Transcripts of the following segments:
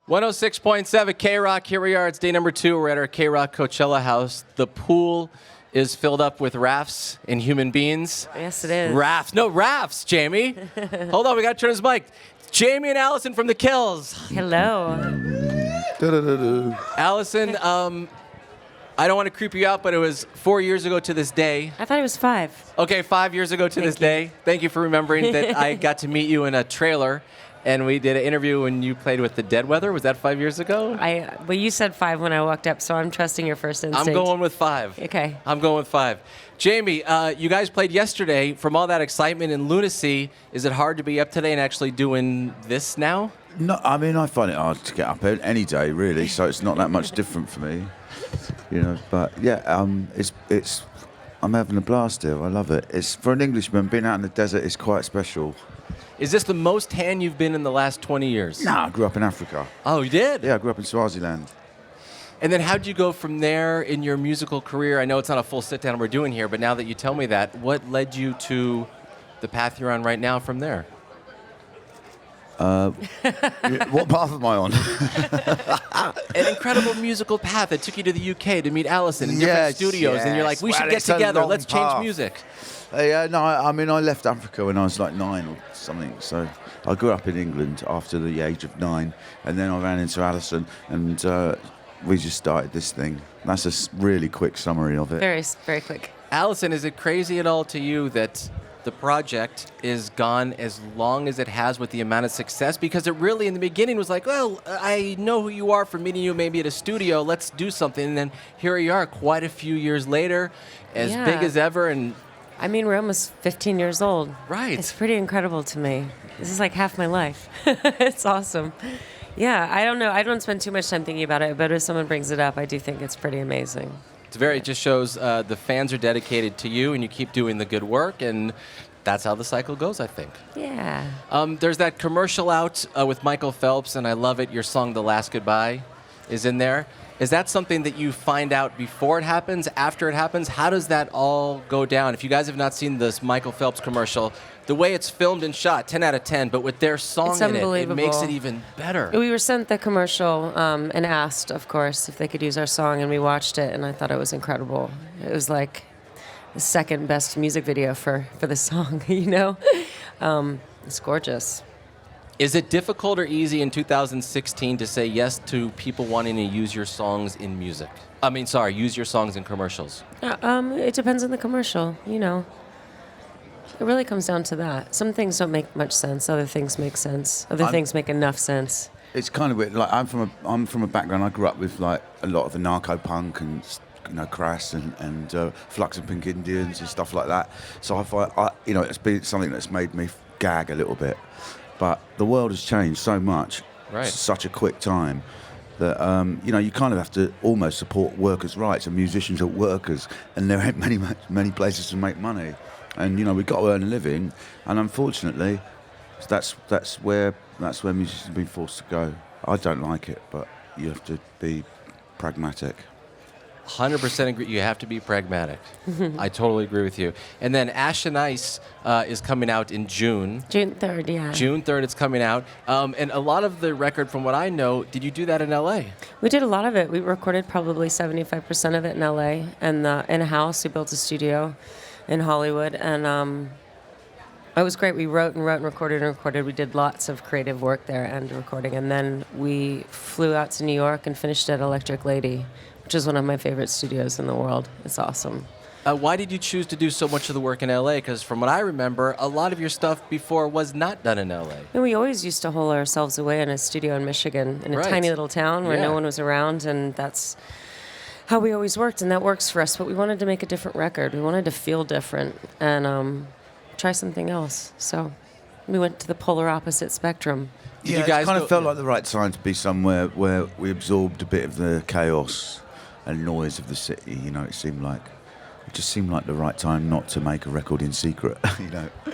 106.7 KROQ. Here we are. It's day number 2. We're at our KROQ Coachella House. The pool is filled up with rafts and human beings. Yes, it is. Rafts. No, rafts, Jamie. Hold on. We got to turn his mic. Jamie and Allison from The Kills. Hello. Allison, I don't want to creep you out, but it was 4 years ago to this day. I thought it was 5. Okay, 5 years ago to this day. Thank you for remembering that I got to meet you in a trailer. And we did an interview when you played with the Dead Weather. Was that 5 years ago? Well, you said 5 when I walked up, so I'm trusting your first instinct. I'm going with 5. Okay. I'm going with 5. Jamie, you guys played yesterday. From all that excitement and lunacy, is it hard to be up today and actually doing this now? No, I mean, I find it hard to get up any day, really, so it's not that much different for me, you know. But, yeah, I'm having a blast here. I love it. It's for an Englishman, being out in the desert is quite special. Is this the most tan you've been in the last 20 years? No, I grew up in Africa. Oh, you did? Yeah, I grew up in Swaziland. And then how'd you go from there in your musical career? I know it's not a full sit-down we're doing here, but now that you tell me that, what led you to the path you're on right now from there? What path am I on? An incredible musical path that took you to the UK to meet Allison in different studios, and you're like, we should get together, let's change music. Yeah, no, I mean, I left Africa when I was like 9 or something, so I grew up in England after the age of 9, and then I ran into Allison, and we just started this thing. That's a really quick summary of it. Very, very quick. Allison, is it crazy at all to you that the project is gone as long as it has with the amount of success? Because it really, in the beginning, was like, well, I know who you are from meeting you maybe at a studio, let's do something. And then here you are, quite a few years later, as big as ever. And I mean, we're almost 15 years old. Right. It's pretty incredible to me. This is like half my life. It's awesome. Yeah, I don't know. I don't spend too much time thinking about it, but if someone brings it up, I do think it's pretty amazing. It just shows the fans are dedicated to you, and you keep doing the good work, and that's how the cycle goes, I think. Yeah. There's that commercial out with Michael Phelps, and I love it. Your song, The Last Goodbye, is in there. Is that something that you find out before it happens, after it happens? How does that all go down? If you guys have not seen this Michael Phelps commercial, the way it's filmed and shot, 10 out of 10, but with their song in it makes it even better. We were sent the commercial and asked, of course, if they could use our song, and we watched it, and I thought it was incredible. It was like the second best music video for the song, you know? It's gorgeous. Is it difficult or easy in 2016 to say yes to people wanting to use your songs in music? Use your songs in commercials. It depends on the commercial, you know. It really comes down to that. Some things don't make much sense. Other things make sense. Other things make enough sense. It's kind of weird. Like I'm from a background. I grew up with like a lot of the narco punk and Crass and Flux and Pink Indians and stuff like that. So I find it's been something that's made me gag a little bit. But the world has changed so much, such a quick time, that you kind of have to almost support workers' rights, and musicians are workers, and there ain't many places to make money, and we've got to earn a living, and unfortunately, that's where musicians have been forced to go. I don't like it, but you have to be pragmatic. 100% agree. You have to be pragmatic. I totally agree with you. And then Ash and Ice is coming out in June. June 3rd, yeah. June 3rd it's coming out. And a lot of the record, from what I know, did you do that in L.A.? We did a lot of it. We recorded probably 75% of it in L.A. And in a house. We built a studio in Hollywood. And it was great. We wrote and recorded and recorded. We did lots of creative work there and recording. And then we flew out to New York and finished at Electric Lady, which is one of my favorite studios in the world. It's awesome. Why did you choose to do so much of the work in L.A.? Because from what I remember, a lot of your stuff before was not done in L.A. And we always used to hole ourselves away in a studio in Michigan, in a tiny little town where no one was around, and that's how we always worked, and that works for us. But we wanted to make a different record. We wanted to feel different and try something else. So we went to the polar opposite spectrum. You guys it kind of felt like the right time to be somewhere where we absorbed a bit of the chaos and noise of the city. It just seemed like the right time not to make a record in secret.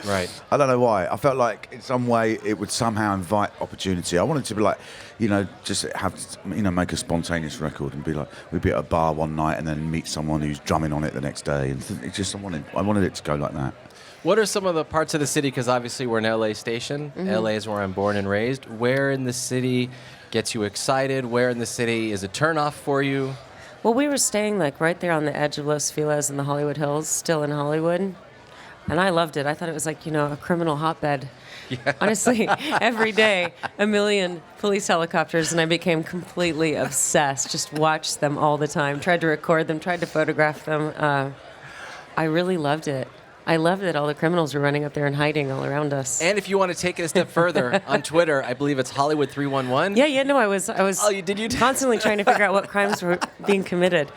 Right. I don't know why. I felt like in some way it would somehow invite opportunity. I wanted to be like, just have make a spontaneous record and be like, we'd be at a bar one night and then meet someone who's drumming on it the next day, and I wanted it to go like that. What are some of the parts of the city, because obviously we're an LA station, LA is where I'm born and raised, where in the city gets you excited? Where in the city is a turnoff for you? Well, we were staying like right there on the edge of Los Feliz in the Hollywood Hills, still in Hollywood. And I loved it. I thought it was like, a criminal hotbed. Yeah. Honestly, every day, a million police helicopters, and I became completely obsessed. Just watched them all the time. Tried to record them, tried to photograph them. I really loved it. I loved that all the criminals were running up there and hiding all around us. And if you want to take it a step further, on Twitter, I believe it's Hollywood 311. Yeah, no, I was did you? Constantly trying to figure out what crimes were being committed.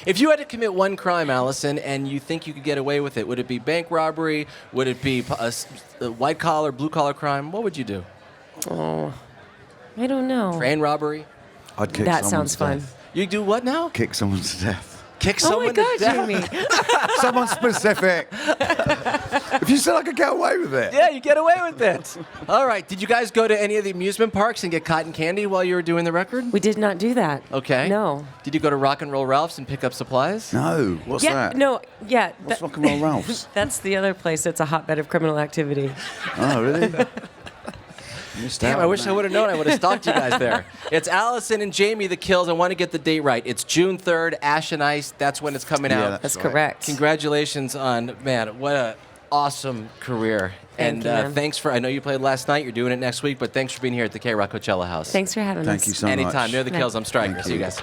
If you had to commit one crime, Allison, and you think you could get away with it, would it be bank robbery? Would it be a white-collar, blue-collar crime? What would you do? Oh, I don't know. Train robbery? I'd kick That someone sounds to fun. death. You do what now? Kick someone to death. Kick Oh someone my God, to death? Jamie. Someone specific. If you said I could get away with it. Yeah, you get away with it. All right. Did you guys go to any of the amusement parks and get cotton candy while you were doing the record? We did not do that. Okay. No. Did you go to Rock and Roll Ralph's and pick up supplies? No. What's that? No, yeah. What's Rock and Roll Ralph's? That's the other place that's a hotbed of criminal activity. Oh, really? Missed Damn, out I on wish I that. would have known. I would have stalked you guys there. It's Allison and Jamie, The Kills. I want to get the date right. It's June 3rd, Ash and Ice. That's when it's coming Yeah, out. That's right. correct. Congratulations on, man, what a awesome career. Thank you, man. Thanks for, I know you played last night. You're doing it next week, but thanks for being here at the KROQ Coachella House. Thanks for having us. Thank you so much. Anytime. They're The Kills. I'm Stryker. Thank See you you. guys.